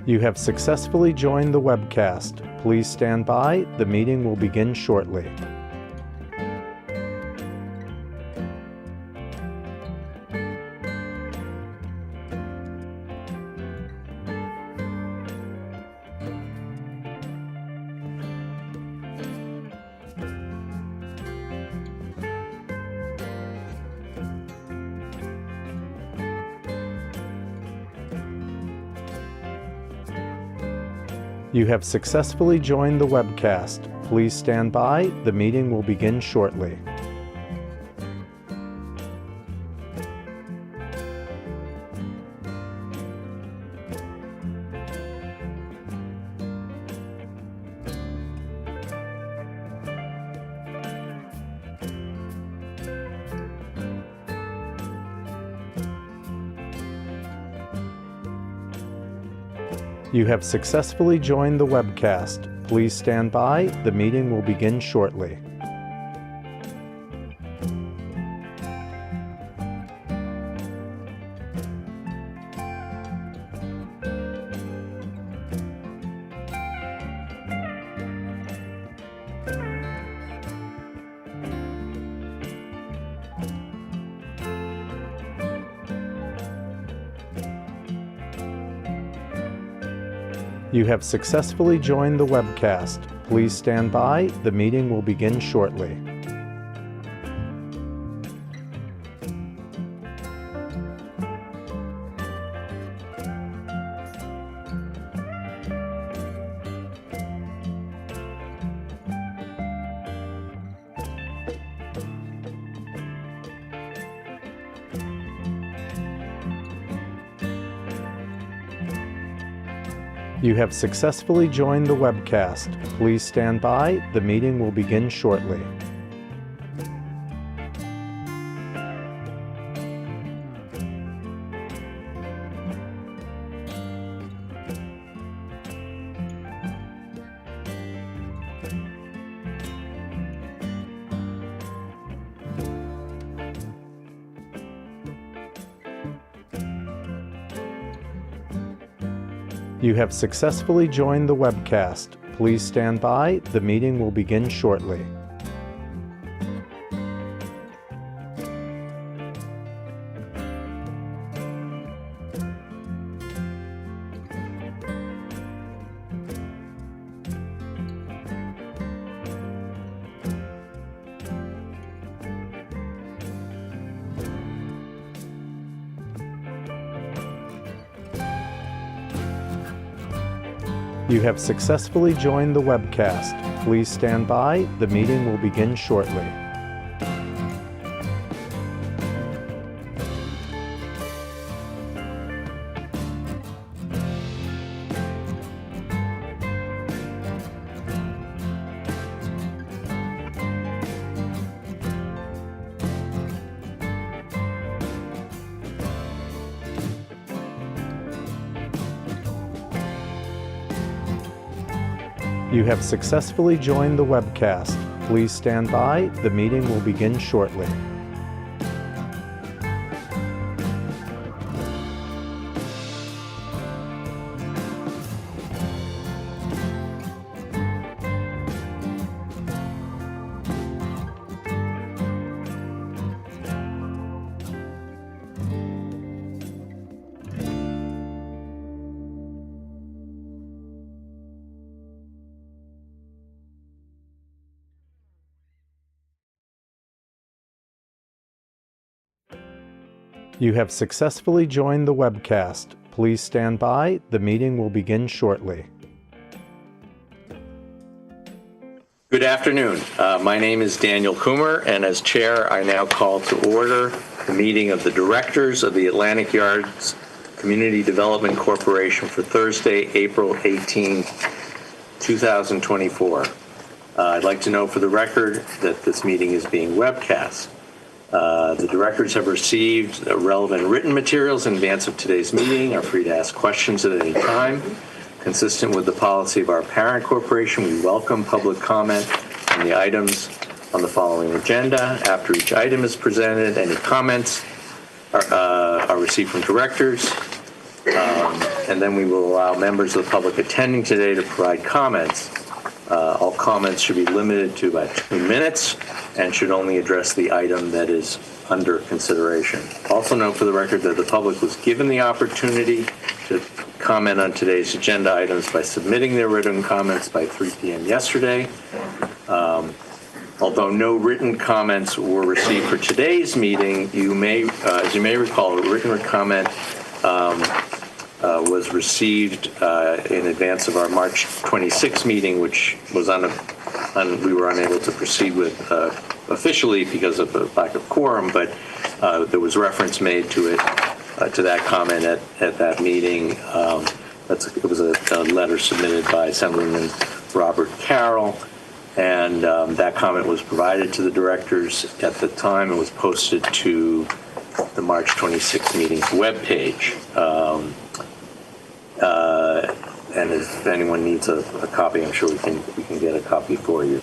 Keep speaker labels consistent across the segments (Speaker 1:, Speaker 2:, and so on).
Speaker 1: You have successfully joined the webcast. Please stand by. The meeting will begin shortly. You have successfully joined the webcast. Please stand by. The meeting will begin shortly. You have successfully joined the webcast. Please stand by. The meeting will begin shortly. You have successfully joined the webcast. Please stand by. The meeting will begin shortly. You have successfully joined the webcast. Please stand by. The meeting will begin shortly. You have successfully joined the webcast. Please stand by. The meeting will begin shortly. You have successfully joined the webcast. Please stand by. The meeting will begin shortly. You have successfully joined the webcast. Please stand by. The meeting will begin shortly. You have successfully joined the webcast. Please stand by. The meeting will begin shortly.
Speaker 2: Good afternoon. My name is Daniel Coomer, and as chair, I now call to order the meeting of the directors of the Atlantic Yards Community Development Corporation for Thursday, April 18, 2024. I'd like to know for the record that this meeting is being webcast. The directors have received relevant written materials in advance of today's meeting, are free to ask questions at any time. Consistent with the policy of our parent corporation, we welcome public comment on the items on the following agenda. After each item is presented, any comments are received from directors. and then we will allow members of the public attending today to provide comments. All comments should be limited to about 2 minutes and should only address the item that is under consideration. Also note for the record that the public was given the opportunity to comment on today's agenda items by submitting their written comments by 3 p.m. yesterday. Although no written comments were received for today's meeting, as you may recall, a written comment was received in advance of our March 26 meeting, which was we were unable to proceed with officially because of the lack of quorum, but there was reference made to it, to that comment at that meeting. It was a letter submitted by Assemblyman Robert Carroll, and that comment was provided to the directors at the time and was posted to the March 26 meeting's webpage. And if anyone needs a copy, I'm sure we can get a copy for you.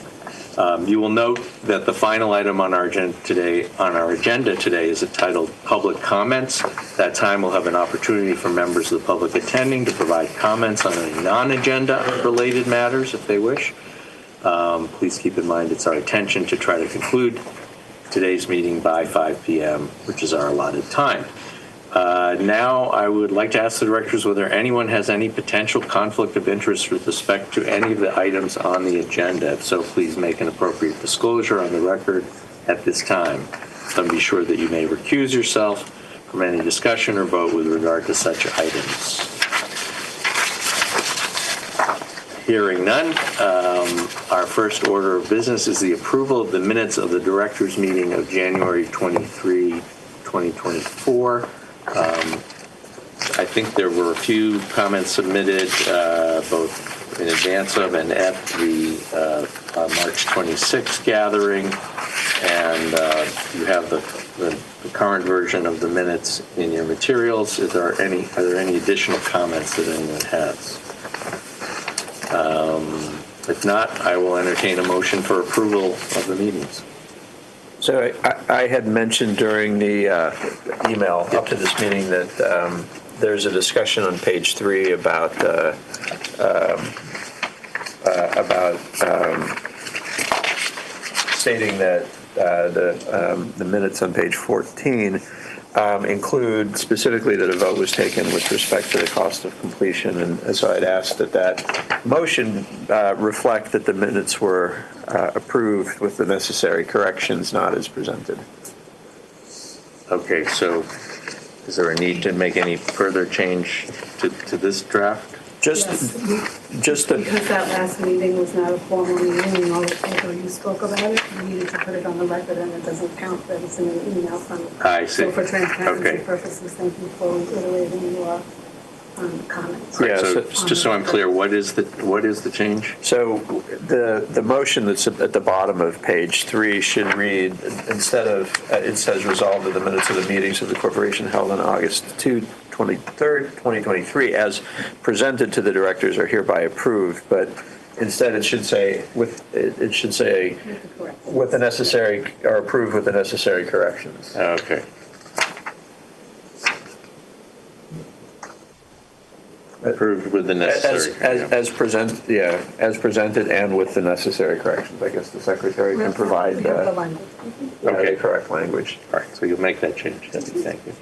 Speaker 2: You will note that the final item on our agenda today is entitled Public Comments. That time will have an opportunity for members of the public attending to provide comments on any non-agenda related matters if they wish. Please keep in mind it's our intention to try to conclude today's meeting by 5 p.m., which is our allotted time. Now, I would like to ask the directors whether anyone has any potential conflict of interest with respect to any of the items on the agenda. If so, please make an appropriate disclosure on the record at this time. So be sure that you may recuse yourself from any discussion or vote with regard to such items. Hearing none, our first order of business is the approval of the minutes of the directors' meeting of January 23, 2024. I think there were a few comments submitted both in advance of and at the March 26th gathering, and you have the current version of the minutes in your materials. Are there any additional comments that anyone has? If not, I will entertain a motion for approval of the meetings.
Speaker 3: So I had mentioned during the email up to this meeting that there's a discussion on page 3 about stating that the minutes on page 14 include specifically that a vote was taken with respect to the cost of completion, and so I'd ask that motion reflect that the minutes were approved with the necessary corrections, not as presented.
Speaker 2: Okay, so is there a need to make any further change to this draft?
Speaker 3: Just
Speaker 4: Because that last meeting was not a formal meeting, although you spoke about it, you needed to put it on the record, and it doesn't count that it's in an email from.
Speaker 2: I see.
Speaker 4: So for transparency
Speaker 2: Okay.
Speaker 4: purposes, thank you for reiterating your comments.
Speaker 3: Yeah,
Speaker 2: So
Speaker 3: so-
Speaker 2: just so I'm clear, what is the change?
Speaker 3: So the motion that's at the bottom of page 3 should read, instead of, it says resolved that the minutes of the meetings of the corporation held on August 23rd, 2023, as presented to the directors are hereby approved, but instead it should say with the necessary, or approved with the necessary corrections.
Speaker 2: Okay. Approved with the necessary.
Speaker 3: As presented and with the necessary corrections. I guess the secretary can provide
Speaker 4: We have the language.
Speaker 3: the correct language.
Speaker 2: All right, so you'll make that change. Thank you.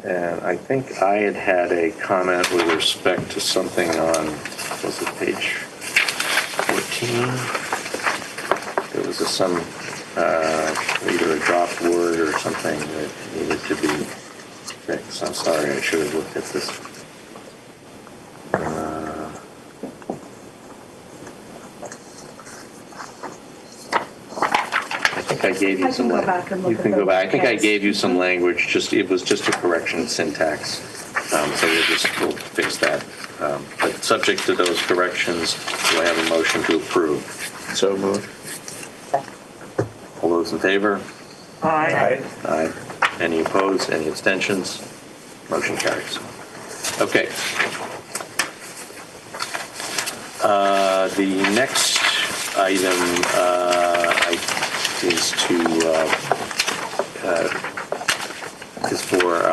Speaker 2: And I think I had a comment with respect to something on, was it page 14? There was some, either a dropped word or something that needed to be fixed. I'm sorry, I should have looked at this. I think I gave you
Speaker 4: I
Speaker 2: some.
Speaker 4: can go back and look
Speaker 2: You
Speaker 4: at
Speaker 2: can go
Speaker 4: the
Speaker 2: back. I think I
Speaker 4: text.
Speaker 2: gave you some language. It was just a correction in syntax. So we'll fix that. But subject to those corrections, do I have a motion to approve?
Speaker 3: So moved.
Speaker 2: All those in favor?
Speaker 3: Aye.
Speaker 2: Aye. Any opposed? Any abstentions? Motion carries. Okay. The next item is to is for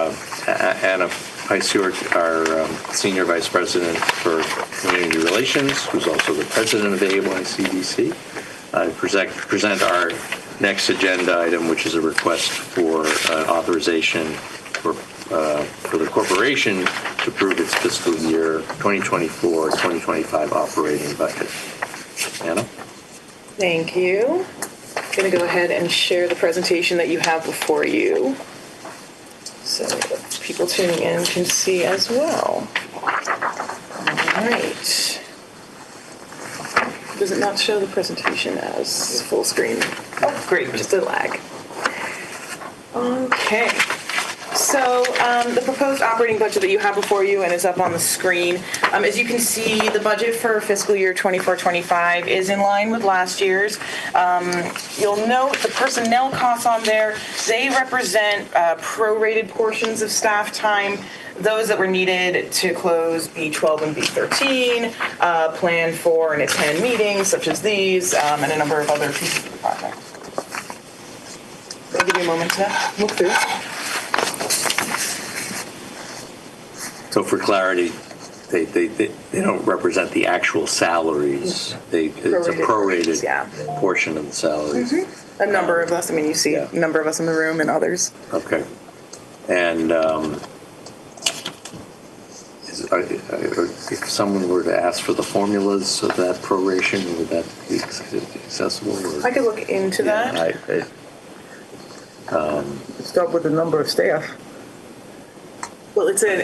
Speaker 2: Anna Pysior, our Senior Vice President for Community Relations, who's also the President of the AYCDC, present our next agenda item, which is a request for authorization for the corporation to approve its fiscal year 2024-2025 operating budget. Anna?
Speaker 5: Thank you. I'm going to go ahead and share the presentation that you have before you, so that people tuning in can see as well. All right. Does it not show the presentation as full screen? Oh, great, just a lag. Okay. So the proposed operating budget that you have before you and is up on the screen, as you can see, the budget for fiscal year 24-25 is in line with last year's. You'll note the personnel costs on there, they represent prorated portions of staff time, those that were needed to close B12 and B13, plan for and attend meetings such as these, and a number of other pieces of the project. I'll give you a moment to look through.
Speaker 2: So for clarity, they don't represent the actual salaries. It's a prorated portion of the salaries.
Speaker 5: A number of us, I mean, you see a number of us in the room and others.
Speaker 2: Okay. And if someone were to ask for the formulas of that proration, would that be accessible? Or?
Speaker 5: I could look into that.
Speaker 6: Start with the number of staff.
Speaker 5: Well, it's an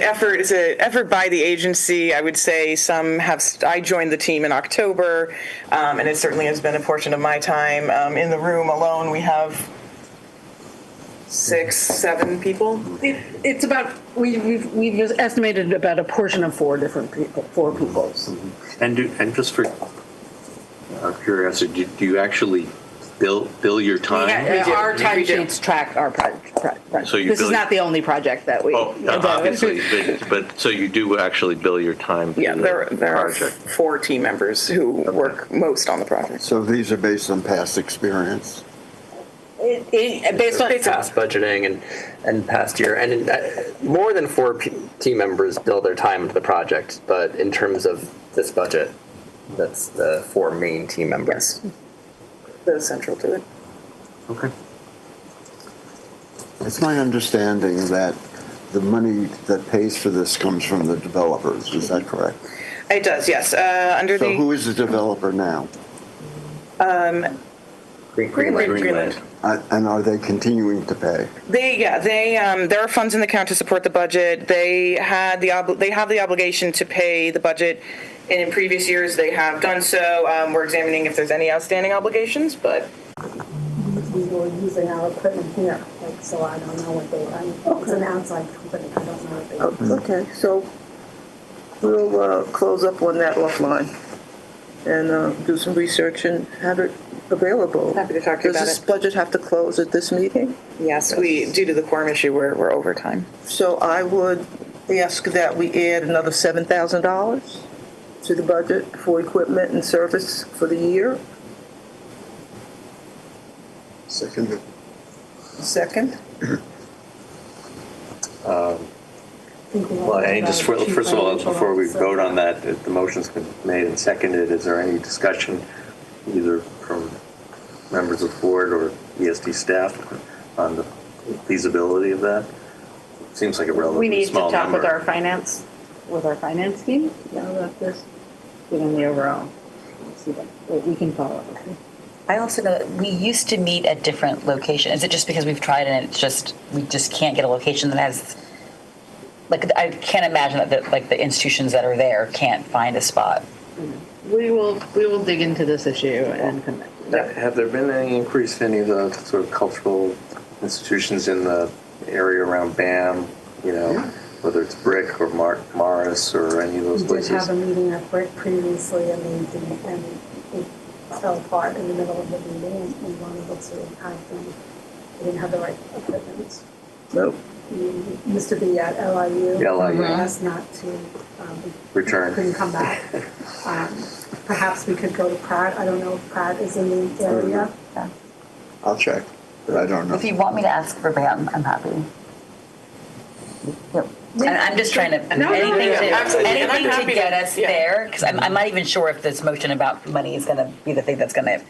Speaker 5: effort by the agency. I would say I joined the team in October, and it certainly has been a portion of my time. In the room alone, we have 6, 7 people.
Speaker 6: It's about, we've estimated about a portion of 4 people.
Speaker 2: And just for curiosity, do you actually bill your time?
Speaker 6: Our time sheets track our project.
Speaker 2: So you
Speaker 6: this
Speaker 2: bill
Speaker 6: is not the only project that we.
Speaker 2: obviously, but so you do actually bill your time.
Speaker 5: Yeah, there are
Speaker 2: project.
Speaker 5: 4 team members who work most on the project.
Speaker 7: So these are based on past experience?
Speaker 6: Based on
Speaker 8: past budgeting and past year, and more than 4 team members bill their time into the project, but in terms of this budget, that's the 4 main team members.
Speaker 5: Yes. That's central to it.
Speaker 2: Okay.
Speaker 7: It's my understanding that the money that pays for this comes from the developers. Is that correct?
Speaker 5: It does, yes.
Speaker 7: So who is the developer now?
Speaker 5: Greenland.
Speaker 7: And are they continuing to pay?
Speaker 5: There are funds in the account to support the budget. They have the obligation to pay the budget, and in previous years they have done so. We're examining if there's any outstanding obligations, but
Speaker 4: We were using our equipment here, so I don't know what they, it's an outside company, I don't know what they.
Speaker 6: Okay, so we'll close up on that offline and do some research and have it available.
Speaker 5: Happy to talk to you about
Speaker 6: Does this
Speaker 5: it.
Speaker 6: budget have to close at this meeting?
Speaker 5: yes, we due to the quorum issue, we're over time.
Speaker 6: So I would ask that we add another $7,000 to the budget for equipment and service for the year.
Speaker 7: Second.
Speaker 6: Second.
Speaker 2: Well, first of all, before we vote on that, the motion's been made and seconded. Is there any discussion, either from members of the board or ESD staff, on the feasibility of that? Seems like a relatively small number.
Speaker 9: We need to talk with our finance team, about this, given the overall. See that we can follow up.
Speaker 10: I also know that we used to meet at different locations. Is it just because we've tried and we just can't get a location that has, I can't imagine that the institutions that are there can't find a spot.
Speaker 9: We will dig into this issue and come back.
Speaker 2: Have there been any increase in any of the sort of cultural institutions in the area around BAM, whether it's Brick or Morris or any of those places?
Speaker 4: We did have a meeting at Brick previously, and it fell apart in the middle of the meeting, and we weren't able to we didn't have the right equipment.
Speaker 6: Nope.
Speaker 4: We used to be at LIU.
Speaker 2: LIU.
Speaker 4: Asked not to
Speaker 2: Return.
Speaker 4: Couldn't come back. Perhaps we could go to Pratt. I don't know if Pratt is in the area.
Speaker 10: Yeah.
Speaker 7: I'll check, but I don't know.
Speaker 10: If you want me to ask for BAM, I'm happy. And I'm just trying to,
Speaker 5: absolutely. And I'm
Speaker 10: anything
Speaker 5: happy
Speaker 10: to
Speaker 5: to-
Speaker 10: get us
Speaker 5: yeah.
Speaker 10: there, because I'm not even sure if this motion about money is going to be the thing that's going to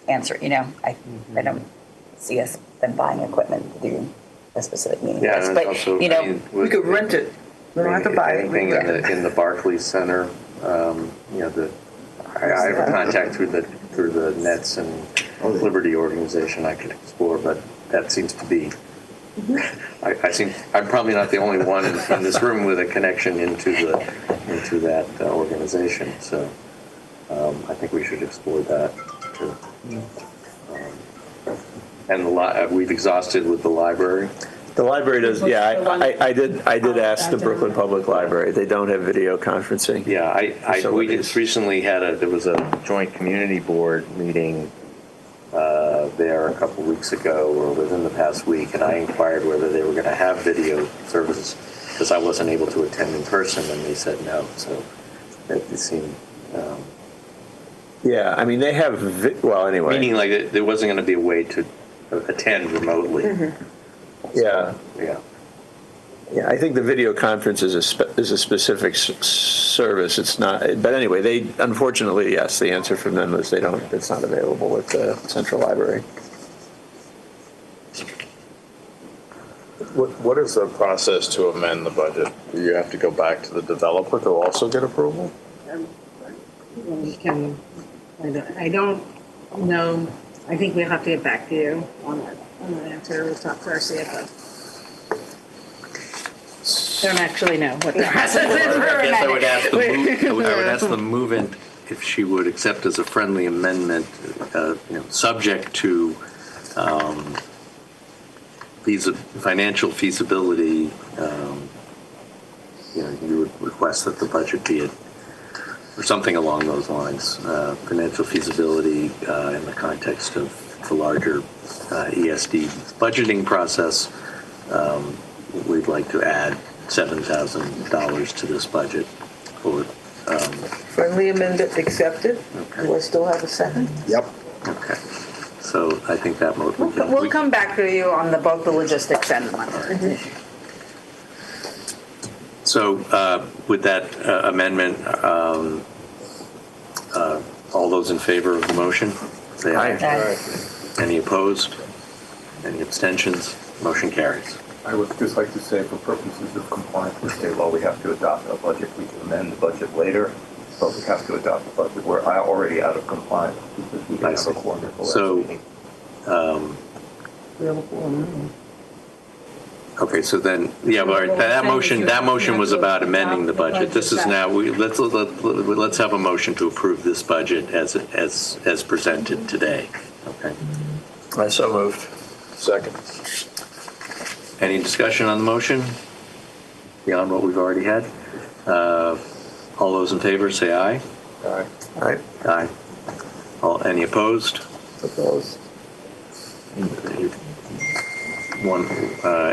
Speaker 10: answer, I don't see us then buying equipment to do a specific meeting.
Speaker 2: Yeah, and
Speaker 10: But,
Speaker 2: also,
Speaker 10: you know,
Speaker 2: I mean,
Speaker 6: We could rent it. We don't have to buy it. We
Speaker 2: anything
Speaker 6: rent it.
Speaker 2: in the Barclays Center, I have a contact through the Nets and Liberty organization I could explore, but that seems to be. I'm probably not the only one in this room with a connection into that organization. So I think we should explore that too. And we've exhausted with the library.
Speaker 3: The library does, yeah, I did ask the Brooklyn Public Library. They don't have video conferencing.
Speaker 2: Yeah, we
Speaker 3: facilities.
Speaker 2: just recently there was a joint community board meeting there a couple weeks ago or within the past week, and I inquired whether they were going to have video services because I wasn't able to attend in person, and they said no. So it seemed.
Speaker 3: Yeah, I mean, they have, well, anyway.
Speaker 2: Meaning like there wasn't going to be a way to attend remotely.
Speaker 3: Yeah.
Speaker 2: Yeah.
Speaker 3: Yeah, I think the video conference is a specific service. It's not, but anyway, unfortunately, yes, the answer from them is it's not available at the central library.
Speaker 11: What is the process to amend the budget? Do you have to go back to the developer to also get approval?
Speaker 9: I don't know. I think we'll have to get back to you on that answer. We'll talk to our CFO. Don't actually know what the process is for
Speaker 2: I guess I would
Speaker 9: amending.
Speaker 2: ask the movant if she would accept as a friendly amendment, subject to financial feasibility. You would request that the budget be or something along those lines. Financial feasibility in the context of the larger ESD budgeting process. We'd like to add $7,000 to this budget for.
Speaker 6: Friendly amendment accepted.
Speaker 2: Okay.
Speaker 6: Do I still have a second?
Speaker 7: Yep.
Speaker 2: Okay. So I think that
Speaker 9: We'll come back to you on both the logistics and the money.
Speaker 2: So with that amendment, all those in favor of the motion, say aye.
Speaker 10: Aye.
Speaker 2: Any opposed? Any abstentions? Motion carries.
Speaker 12: I would just like to say, for purposes of compliance with state law, we have to adopt a budget. We can amend the budget later, but we have to adopt the budget. We're already out of compliance because we didn't have a quorum for last meeting.
Speaker 2: Okay, so then, that motion was about amending the budget. This is now, let's have a motion to approve this budget as presented today. Okay.
Speaker 3: I so moved.
Speaker 11: Second.
Speaker 2: Any discussion on the motion beyond what we've already had? All those in favor say aye.
Speaker 11: Aye.
Speaker 3: Aye.
Speaker 2: Aye. Any opposed?
Speaker 3: Opposed.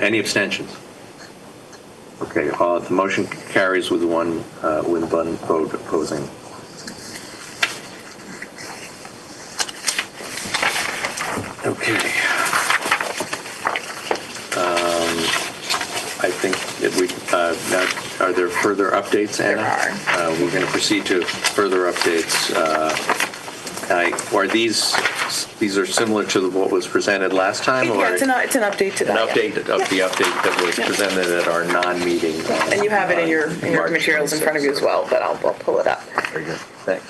Speaker 2: Any abstentions? Okay, the motion carries with one vote opposing. Okay. I think that now, are there further updates, Anna?
Speaker 5: There are.
Speaker 2: We're going to proceed to further updates. Are these are similar to what was presented last time? Or
Speaker 5: Yeah, it's an update to
Speaker 2: an
Speaker 5: that.
Speaker 2: update of the update that was presented at our non-meeting.
Speaker 5: And you have it in your
Speaker 2: March
Speaker 5: materials in front of you as well, but I'll pull it up.
Speaker 2: Very good. Thanks.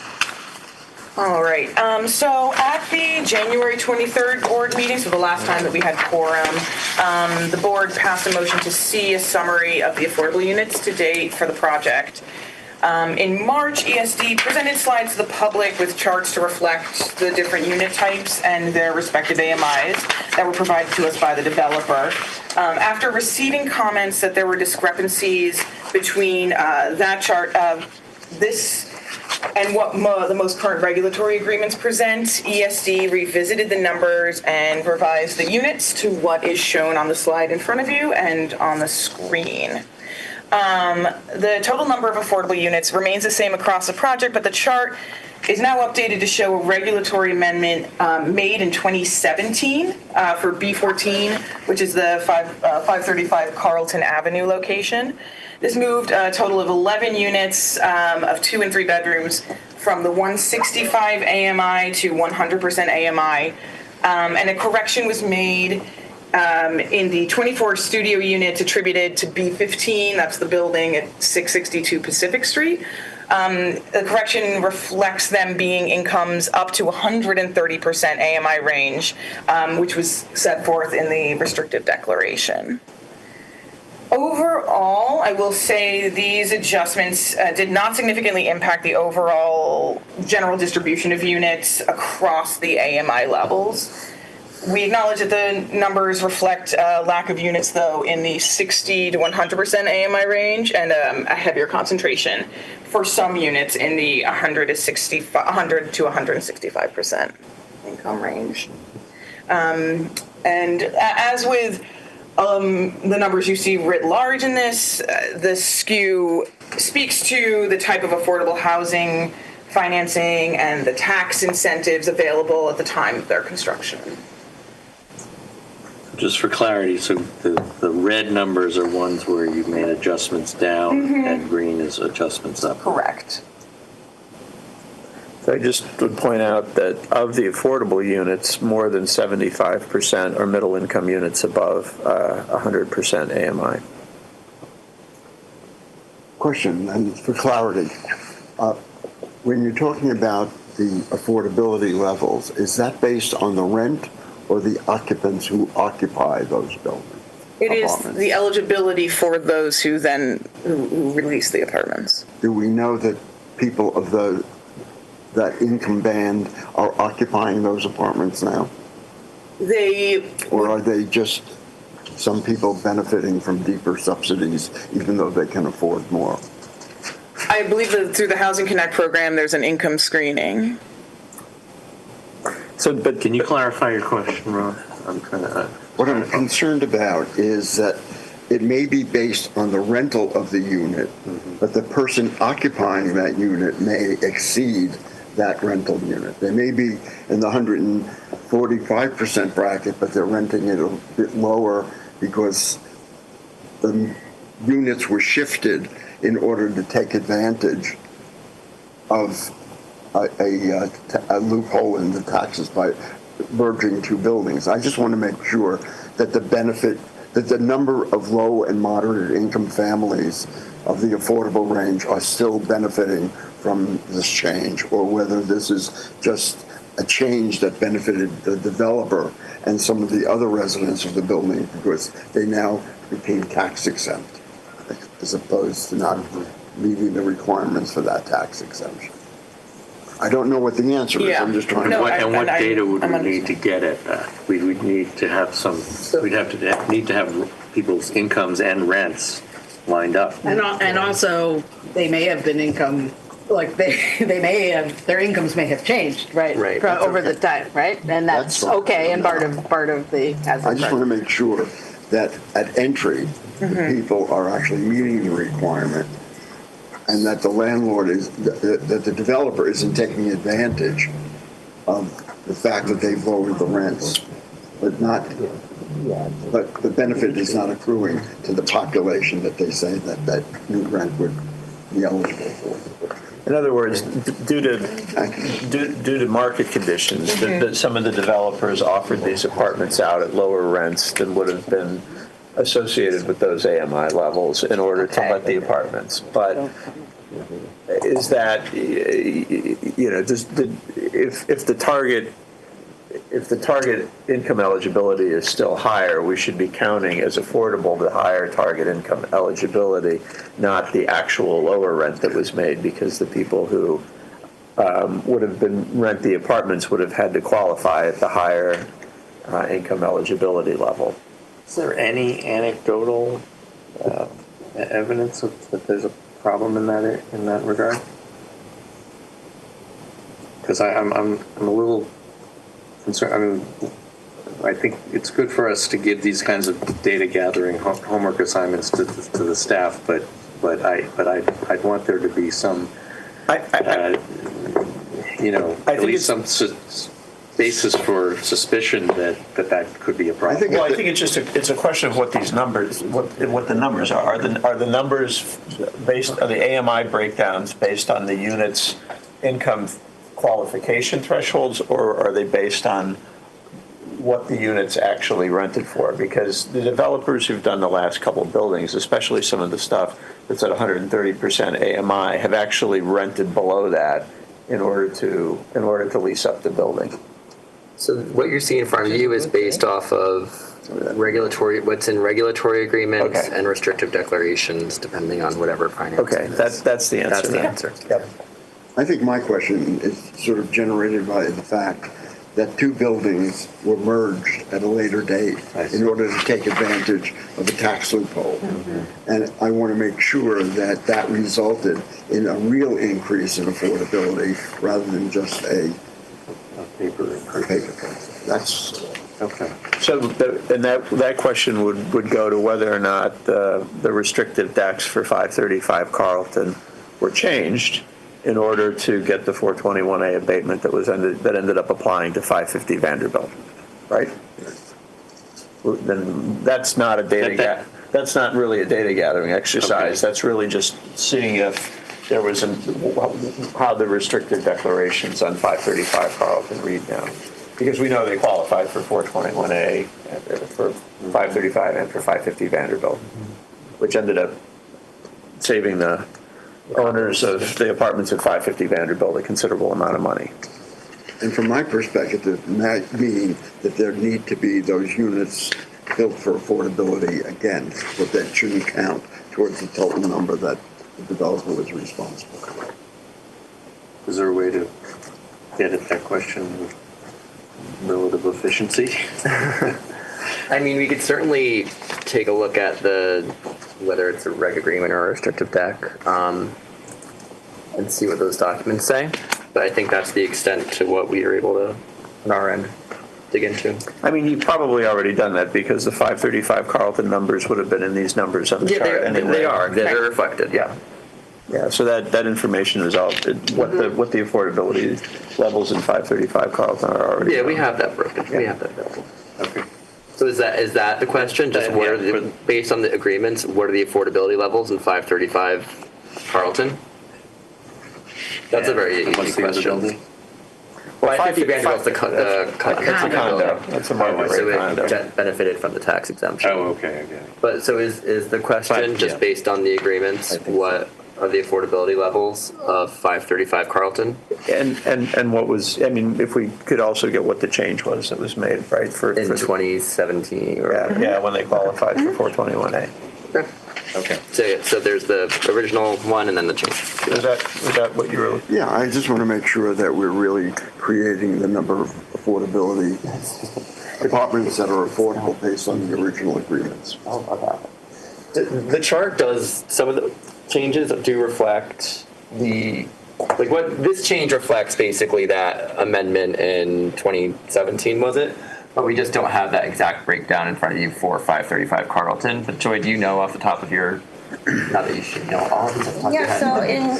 Speaker 5: All right. So at the January 23rd board meeting, so the last time that we had quorum, the board passed a motion to see a summary of the affordable units to date for the project. In March, ESD presented slides to the public with charts to reflect the different unit types and their respective AMIs that were provided to us by the developer. After receiving comments that there were discrepancies between that chart, this and what the most current regulatory agreements present, ESD revisited the numbers and revised the units to what is shown on the slide in front of you and on the screen. The total number of affordable units remains the same across the project, but the chart is now updated to show a regulatory amendment made in 2017 for B14, which is the 535 Carlton Avenue location. This moved a total of 11 units of 2 and 3 bedrooms from the 165 AMI to 100% AMI, and a correction was made in the 24 studio units attributed to B15, that's the building at 662 Pacific Street. The correction reflects them being incomes up to 130% AMI range, which was set forth in the restrictive declaration. Overall, I will say these adjustments did not significantly impact the overall general distribution of units across the AMI levels. We acknowledge that the numbers reflect a lack of units, though, in the 60 to 100% AMI range and a heavier concentration for some units in the 100 to 165% income range. And as with the numbers you see writ large in this, the skew speaks to the type of affordable housing financing and the tax incentives available at the time of their construction.
Speaker 2: Just for clarity, so the red numbers are ones where you've made adjustments down, and green is adjustments up.
Speaker 5: Correct.
Speaker 3: So I just would point out that of the affordable units, more than 75% are middle-income units above 100% AMI.
Speaker 7: Question, and for clarity, when you're talking about the affordability levels, is that based on the rent or the occupants who occupy those buildings?
Speaker 5: It is the eligibility for those who then who release the apartments.
Speaker 7: Do we know that people of that income band are occupying those apartments now? Or are they just some people benefiting from deeper subsidies even though they can afford more?
Speaker 5: I believe that through the Housing Connect program, there's an income screening.
Speaker 2: So, but can you clarify your question, Ron?
Speaker 7: What I'm concerned about is that it may be based on the rental of the unit, but the person occupying that unit may exceed that rental unit. They may be in the 145% bracket, but they're renting it a bit lower because the units were shifted in order to take advantage of a loophole in the taxes by merging two buildings. I just want to make sure that the number of low and moderate income families of the affordable range are still benefiting from this change, or whether this is just a change that benefited the developer and some of the other residents of the building because they now became tax exempt as opposed to not meeting the requirements for that tax exemption. I don't know what the answer is. I'm just trying to.
Speaker 2: And what data would we need to get at that? We would need to have need to have people's incomes and rents lined up.
Speaker 9: And also, they may have been income, like they may have, their incomes may have changed, right?
Speaker 8: Right.
Speaker 9: Over the time, right? And that's okay, and part of the.
Speaker 7: I just want to make sure that at entry, the people are actually meeting the requirement, and that the landlord that the developer isn't taking advantage of the fact that they've lowered the rents, but the benefit is not accruing to the population that they say that new rent would be eligible for.
Speaker 3: In other words, due to market conditions, some of the developers offered these apartments out at lower rents than would have been associated with those AMI levels in order to let the apartments. But is that, if the target income eligibility is still higher, we should be counting as affordable the higher target income eligibility, not the actual lower rent that was made, because the people who would have been rent the apartments would have had to qualify at the higher income eligibility level.
Speaker 2: Is there any anecdotal evidence that there's a problem in that regard? Because I'm a little concerned. I mean, I think it's good for us to give these kinds of data gathering homework assignments to the staff, but I'd want there to be some at least some basis for suspicion that could be a problem.
Speaker 3: Well, I think it's a question of what these numbers, what the numbers are. Are the numbers are the AMI breakdowns based on the unit's income qualification thresholds, or are they based on what the unit's actually rented for? Because the developers who've done the last couple of buildings, especially some of the stuff that's at 130% AMI, have actually rented below that in order to lease up the building.
Speaker 8: So what you're seeing in front of you is based off of what's in regulatory agreements
Speaker 3: Okay.
Speaker 8: and restrictive declarations, depending on whatever financing.
Speaker 3: Okay, that's the answer.
Speaker 8: That's the
Speaker 3: then.
Speaker 8: answer.
Speaker 3: Yep.
Speaker 7: I think my question is sort of generated by the fact that two buildings were merged at a later date in order to take advantage of a tax loophole. And I want to make sure that that resulted in a real increase in affordability rather than just a paper. That's
Speaker 2: Okay.
Speaker 3: So, that question would go to whether or not the restrictive decks for 535 Carlton were changed in order to get the 421A abatement that ended up applying to 550 Vanderbilt, right? Then that's not a that's not really a data gathering exercise.
Speaker 2: Okay.
Speaker 3: That's really just seeing if there was how the restricted declarations on 535 Carlton read now. Because we know they qualified for 421A, for 535 and for 550 Vanderbilt, which ended up saving the owners of the apartments at 550 Vanderbilt a considerable amount of money.
Speaker 7: And from my perspective, that mean that there need to be those units built for affordability again, but that shouldn't count towards the total number that the developer was responsible for.
Speaker 2: Is there a way to get at that question with relative efficiency?
Speaker 8: I mean, we could certainly take a look at whether it's a reg agreement or a restrictive deck, and see what those documents say. But I think that's the extent to what we are able to, on our end, dig into.
Speaker 3: I mean, you've probably already done that because the 535 Carlton numbers would have been in these numbers on the chart anyway.
Speaker 8: They are. They're reflected. Yeah.
Speaker 3: Yeah, so that information is out. What the affordability levels in 535 Carlton are already.
Speaker 8: Yeah, we have that broken. Yeah. We have that available.
Speaker 2: Okay.
Speaker 8: So is that the question? Just what are based on the agreements, what are the affordability levels in 535 Carlton? That's a very easy question. Well, 550 Vanderbilt's the condo.
Speaker 3: That's a market
Speaker 8: So
Speaker 3: rate
Speaker 8: it
Speaker 3: condo.
Speaker 8: benefited from the tax exemption.
Speaker 2: Oh, okay.
Speaker 8: But so is the question just based on the agreements? What are the affordability levels of 535 Carlton?
Speaker 3: And what was, I mean, if we could also get what the change was that was made, right?
Speaker 8: In 2017 or
Speaker 3: when they qualified for 421A.
Speaker 8: Okay. So there's the original one and then the change.
Speaker 3: Was that what you were?
Speaker 7: Yeah, I just want to make sure that we're really creating the number of affordability apartments that are affordable based on the original agreements.
Speaker 8: The chart does, some of the changes do reflect what this change reflects basically that amendment in 2017, was it? But we just don't have that exact breakdown in front of you for 535 Carlton. But Joy, do you know off the top of your, not that you should know all of this off the top of your head.
Speaker 4: So in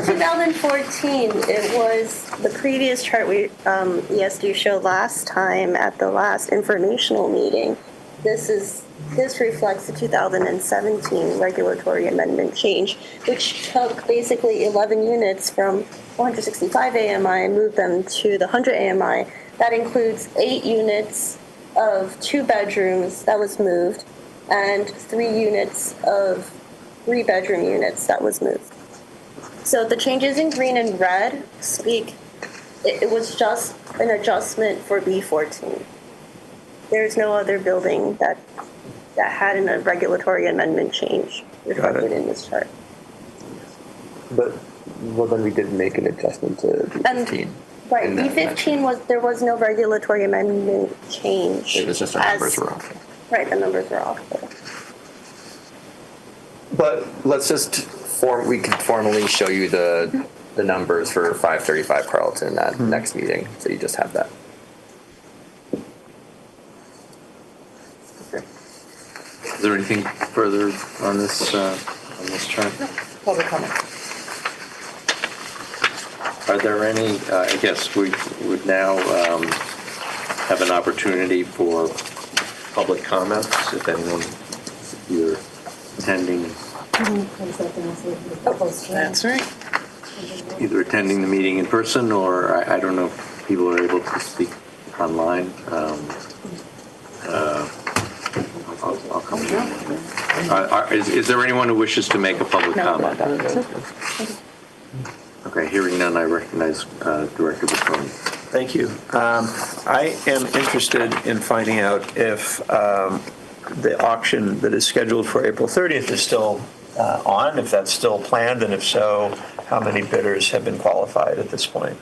Speaker 4: 2014, it was the previous chart ESD showed last time at the last informational meeting. This reflects the 2017 regulatory amendment change, which took basically 11 units from 165 AMI and moved them to the 100 AMI. That includes 8 units of 2 bedrooms that was moved and 3 units of 3-bedroom units that was moved. So the changes in green and red it was just an adjustment for B14. There's no other building that had a regulatory amendment change reflected in this chart.
Speaker 8: But, well, then we did make an adjustment to B15.
Speaker 4: Right, B15 there was no regulatory amendment change.
Speaker 8: It was just our numbers were off.
Speaker 4: Right, the numbers were off.
Speaker 8: But let's just we can formally show you the numbers for 535 Carlton at the next meeting, so you just have that.
Speaker 2: Okay. Is there anything further on this chart?
Speaker 5: Public comment.
Speaker 2: Are there any, I guess we would now have an opportunity for public comments, if anyone, if you're attending,
Speaker 5: That's right.
Speaker 2: either attending the meeting in person, or I don't know if people are able to speak online. I'll come to you. Is there anyone who wishes to make a public comment? Okay, hearing none, I recognize Director Busconi.
Speaker 3: Thank you. I am interested in finding out if the auction that is scheduled for April 30th is still on, if that's still planned, and if so, how many bidders have been qualified at this point?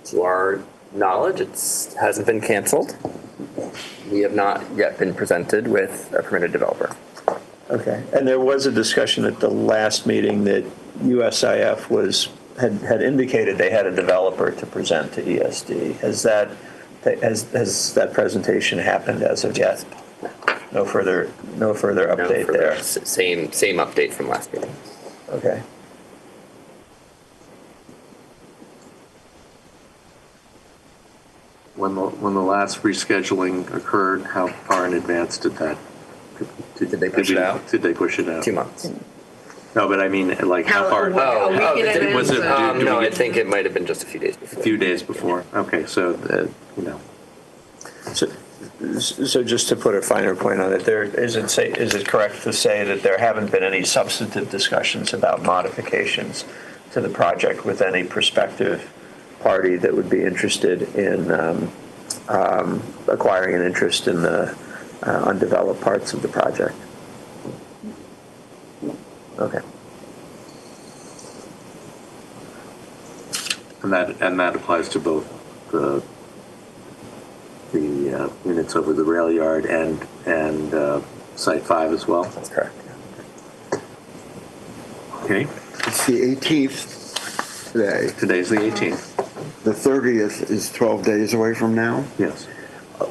Speaker 8: To our knowledge, it hasn't been canceled. We have not yet been presented with a permitted developer.
Speaker 3: Okay. And there was a discussion at the last meeting that USIF had indicated they had a developer to present to ESD. Has that presentation happened as of yet? No further update there.
Speaker 8: Same update from last meeting.
Speaker 3: Okay.
Speaker 2: When the last rescheduling occurred, how far in advance did that?
Speaker 8: Did they push it out?
Speaker 2: Did they push it out?
Speaker 8: 2 months.
Speaker 2: No, but I mean, like how far? Was it?
Speaker 8: No, I think it might have been just a few days before.
Speaker 2: A few days before. Okay, so you know.
Speaker 3: So just to put a finer point on it, is it correct to say that there haven't been any substantive discussions about modifications to the project with any prospective party that would be interested in acquiring an interest in the undeveloped parts of the project? Okay.
Speaker 2: And that applies to both the units over the rail yard and Site 5 as well?
Speaker 8: That's correct.
Speaker 2: Okay.
Speaker 7: It's the 18th today.
Speaker 2: Today's the 18th.
Speaker 7: The 30th is 12 days away from now.
Speaker 2: Yes.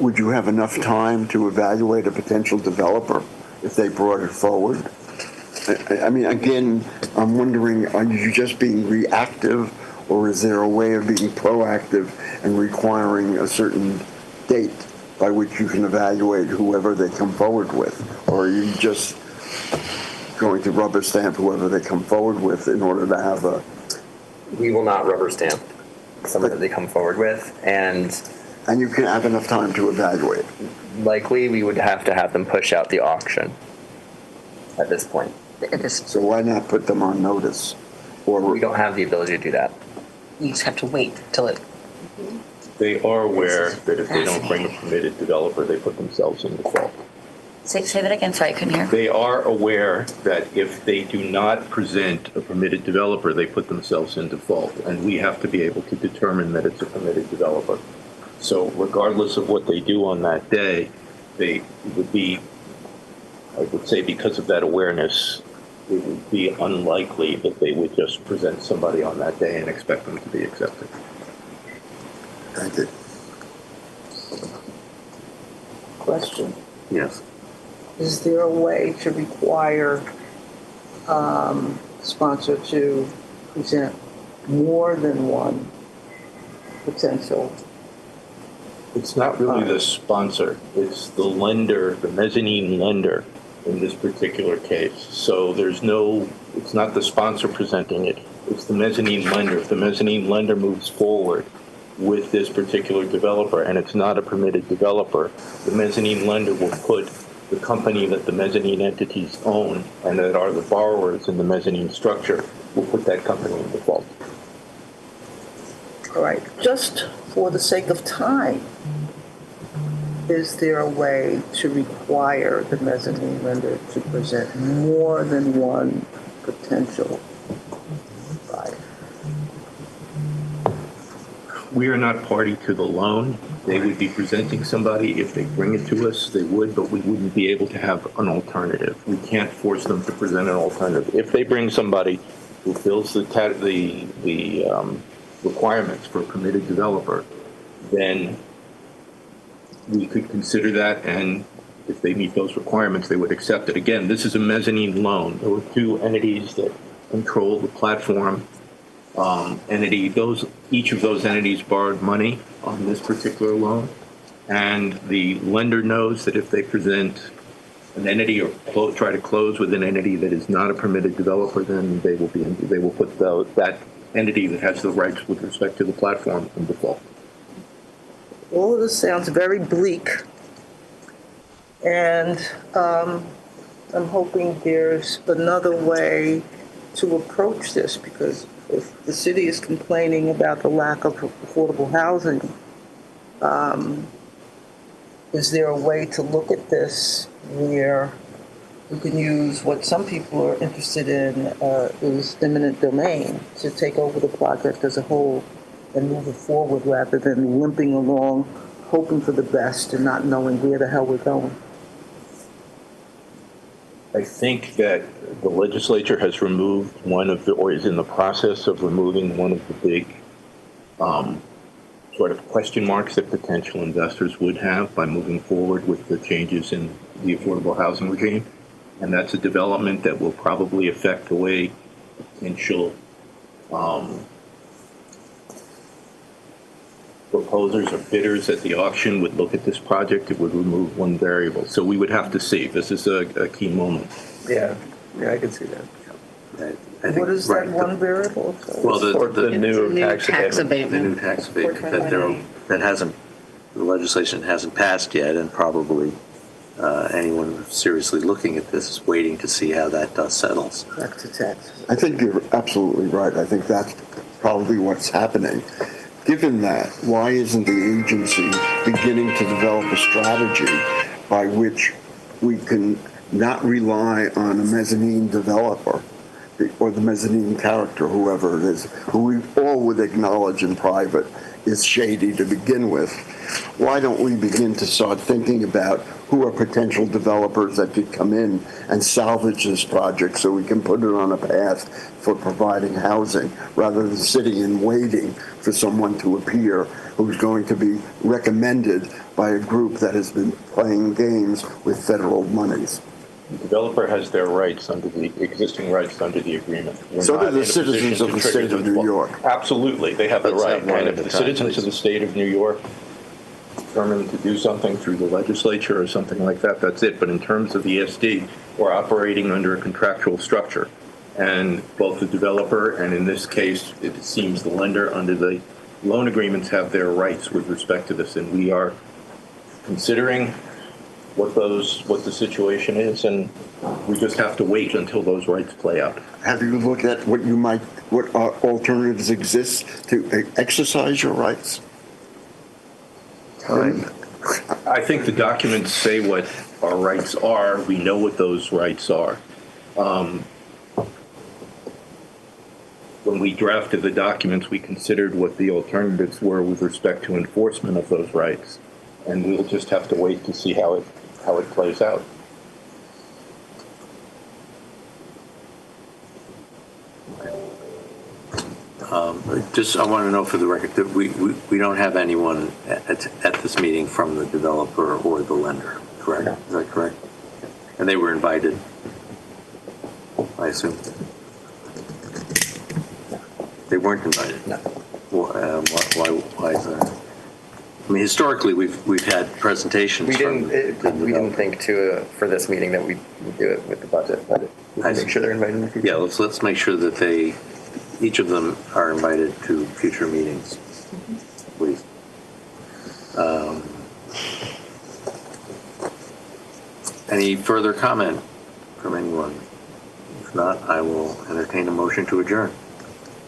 Speaker 7: Would you have enough time to evaluate a potential developer if they brought it forward? I mean, again, I'm wondering, are you just being reactive, or is there a way of being proactive and requiring a certain date by which you can evaluate whoever they come forward with? Or are you just going to rubber stamp whoever they come forward with in order to have a...
Speaker 8: We will not rubber stamp someone that they come forward with, and
Speaker 7: you can have enough time to evaluate.
Speaker 8: Likely, we would have to have them push out the auction at this point.
Speaker 7: So why not put them on notice? Or
Speaker 8: we don't have the ability to do that.
Speaker 10: You just have to wait till it.
Speaker 13: They are aware that if they don't bring a permitted developer, they put themselves in default.
Speaker 10: Say that again. Sorry, I couldn't hear.
Speaker 13: They are aware that if they do not present a permitted developer, they put themselves in default, and we have to be able to determine that it's a permitted developer. So regardless of what they do on that day, they would be, I would say, because of that awareness, it would be unlikely that they would just present somebody on that day and expect them to be accepted.
Speaker 7: Thank you.
Speaker 6: Question.
Speaker 2: Yes.
Speaker 6: Is there a way to require sponsor to present more than one potential?
Speaker 13: It's not really the sponsor, it's the lender, the mezzanine lender in this particular case. So it's not the sponsor presenting it, it's the mezzanine lender. If the mezzanine lender moves forward with this particular developer and it's not a permitted developer, the mezzanine lender will put the company that the mezzanine entities own and that are the borrowers in the mezzanine structure will put that company in default.
Speaker 6: All right. Just for the sake of time, is there a way to require the mezzanine lender to present more than one potential buyer?
Speaker 13: We are not party to the loan. They would be presenting somebody. If they bring it to us, they would, but we wouldn't be able to have an alternative. We can't force them to present an alternative. If they bring somebody who fills the requirements for a permitted developer, then we could consider that, and if they meet those requirements, they would accept it. Again, this is a mezzanine loan. There were two entities that control the platform. entity, each of those entities borrowed money on this particular loan. And the lender knows that if they present an entity or try to close with an entity that is not a permitted developer, then they will put that entity that has the rights with respect to the platform in default.
Speaker 6: All of this sounds very bleak, and I'm hoping there's another way to approach this, because if the city is complaining about the lack of affordable housing, is there a way to look at this where we can use what some people are interested in is eminent domain to take over the project as a whole and move it forward rather than limping along, hoping for the best and not knowing where the hell we're going?
Speaker 13: I think that the legislature has removed or is in the process of removing one of the big sort of question marks that potential investors would have by moving forward with the changes in the affordable housing regime. And that's a development that will probably affect the way potential proposers or bidders at the auction would look at this project. It would remove one variable. So we would have to see. This is a key moment.
Speaker 3: Yeah, I can see that.
Speaker 6: What is that one variable?
Speaker 2: Well,
Speaker 3: the new tax abatement.
Speaker 2: The new tax abatement the legislation hasn't passed yet, and probably anyone seriously looking at this is waiting to see how that settles.
Speaker 6: Back to tax.
Speaker 7: I think you're absolutely right. I think that's probably what's happening. Given that, why isn't the agency beginning to develop a strategy by which we can not rely on a mezzanine developer or the mezzanine character, whoever it is, who we all would acknowledge in private is shady to begin with? Why don't we begin to start thinking about who are potential developers that could come in and salvage this project so we can put it on a path for providing housing, rather than sitting and waiting for someone to appear who's going to be recommended by a group that has been playing games with federal monies?
Speaker 13: The developer has their rights under the existing rights under the agreement.
Speaker 7: So do the citizens of the state of New York.
Speaker 13: Absolutely, they have the right. And if the citizens of the state of New York determined to do something through the legislature or something like that, that's it. But in terms of the ESD, we're operating under a contractual structure. And both the developer and, in this case, it seems the lender under the loan agreements have their rights with respect to this. And we are considering what the situation is, and we just have to wait until those rights play out.
Speaker 7: Have you looked at what alternatives exist to exercise your rights?
Speaker 13: I think the documents say what our rights are. We know what those rights are. When we drafted the documents, we considered what the alternatives were with respect to enforcement of those rights, and we'll just have to wait to see how it plays out.
Speaker 2: I want to know for the record that we don't have anyone at this meeting from the developer or the lender, correct? No. Is that correct? And they were invited, I assume? They weren't invited? No. Why is that? I mean, historically, we've had presentations.
Speaker 8: We didn't think for this meeting that we'd do it with the budget, but make sure they're invited in the future.
Speaker 2: Yeah, let's make sure that each of them are invited to future meetings, please. Any further comment from anyone? If not, I will entertain a motion to adjourn.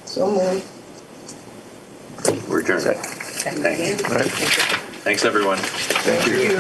Speaker 6: So moved.
Speaker 2: We're adjourned. Thank you. Thanks, everyone.
Speaker 3: Thank you.